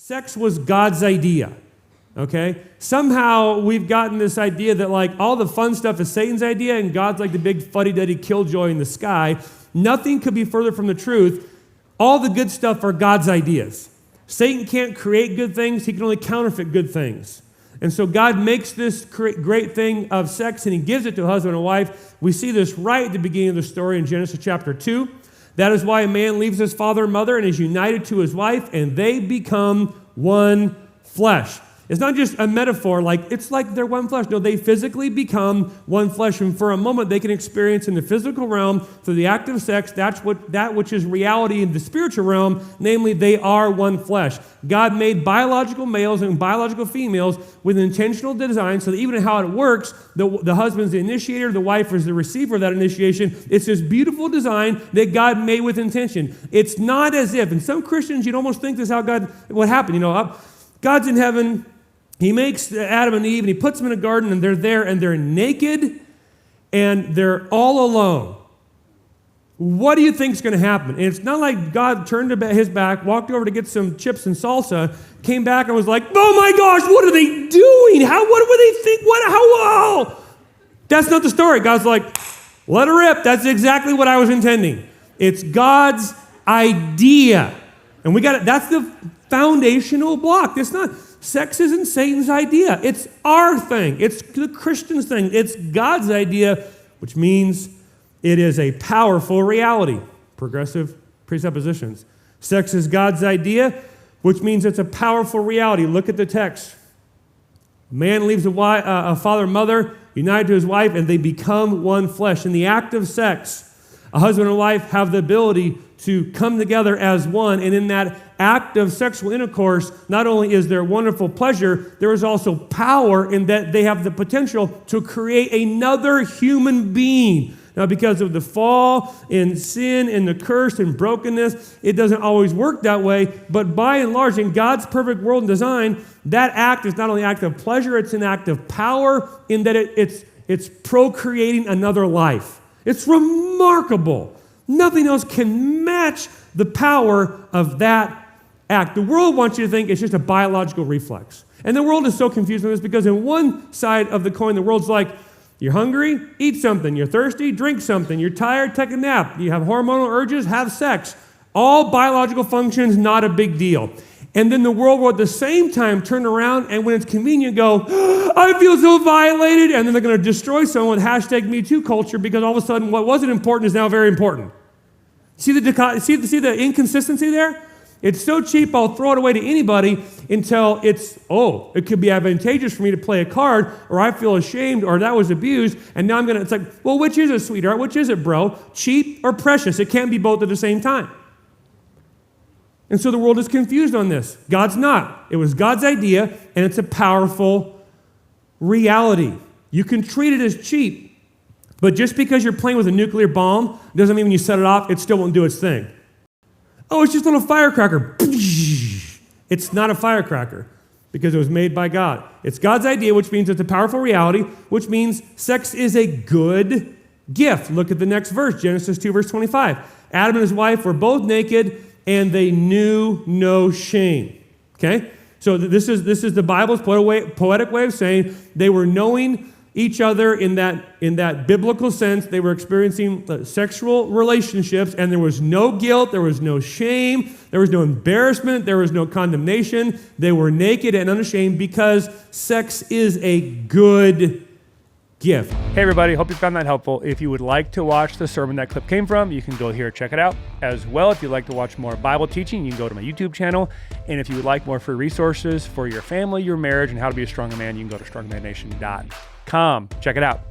sex was God's idea, okay? Somehow we've gotten this idea that like all the fun stuff is Satan's idea and God's like the big fuddy-duddy killjoy in the sky. Nothing could be further from the truth. All the good stuff are God's ideas. Satan can't create good things. He can only counterfeit good things. And so God makes this great thing of sex and he gives it to a husband and wife. We see this right at the beginning of the story in Genesis chapter 2. That is why a man leaves his father and mother and is united to his wife, and they become one flesh. It's not just a metaphor, like it's like they're one flesh. No, they physically become one flesh, and for a moment they can experience in the physical realm through the act of sex that which is reality in the spiritual realm, namely they are one flesh. God made biological males and biological females with intentional design so that even how it works, the husband's the initiator, the wife is the receiver of that initiation. It's this beautiful design that God made with intention. It's not as if, and some Christians, you'd almost think this is how what happened. God's in heaven. He makes Adam and Eve, and he puts them in a garden, and they're there, and they're naked, and they're all alone. What do you think is going to happen? And it's not like God turned his back, walked over to get some chips and salsa, came back and was like, oh my gosh, what are they doing? What would they think? How? That's not the story. God's like, let her rip. That's exactly what I was intending. It's God's idea. And that's the foundational block. It's not... Sex isn't Satan's idea. It's our thing. It's the Christian's thing. It's God's idea, which means it is a powerful reality. Progressive presuppositions. Sex is God's idea, which means it's a powerful reality. Look at the text. A man leaves a father and mother, united to his wife, and they become one flesh. In the act of sex, a husband and wife have the ability to come together as one, and in that act of sexual intercourse, not only is there wonderful pleasure, there is also power in that they have the potential to create another human being. Now, because of the fall and sin and the curse and brokenness, it doesn't always work that way, but by and large, in God's perfect world and design, that act is not only an act of pleasure, it's an act of power in that it's procreating another life. It's remarkable. Nothing else can match the power of that act. The world wants you to think it's just a biological reflex. And the world is so confused with this because in one side of the coin, the world's like, you're hungry? Eat something. You're thirsty? Drink something. You're tired? Take a nap. You have hormonal urges? Have sex. All biological functions, not a big deal. And then the world will at the same time turn around and when it's convenient go, I feel so violated. And then they're going to destroy someone with #MeToo culture because all of a sudden what wasn't important is now very important. See the inconsistency there? It's so cheap, I'll throw it away to anybody until it could be advantageous for me to play a card, or I feel ashamed, or that was abused, and now it's like, well, which is it, sweetheart? Which is it, bro? Cheap or precious? It can't be both at the same time. And so the world is confused on this. God's not. It was God's idea, and it's a powerful reality. You can treat it as cheap, but just because you're playing with a nuclear bomb doesn't mean when you set it off, it still won't do its thing. Oh, it's just a little firecracker. It's not a firecracker because it was made by God. It's God's idea, which means it's a powerful reality, which means sex is a good gift. Look at the next verse, Genesis 2, verse 25. Adam and his wife were both naked, and they knew no shame. Okay? So this is the Bible's poetic way of saying they were knowing each other in that biblical sense. They were experiencing sexual relationships, and there was no guilt, there was no shame, there was no embarrassment, there was no condemnation. They were naked and unashamed because sex is a good gift. Hey everybody, hope you found that helpful. If you would like to watch the sermon that clip came from, you can go here, check it out. As well, if you'd like to watch more Bible teaching, you can go to my YouTube channel. And if you would like more free resources for your family, your marriage, and how to be a stronger man, you can go to strongmannation.com. Check it out.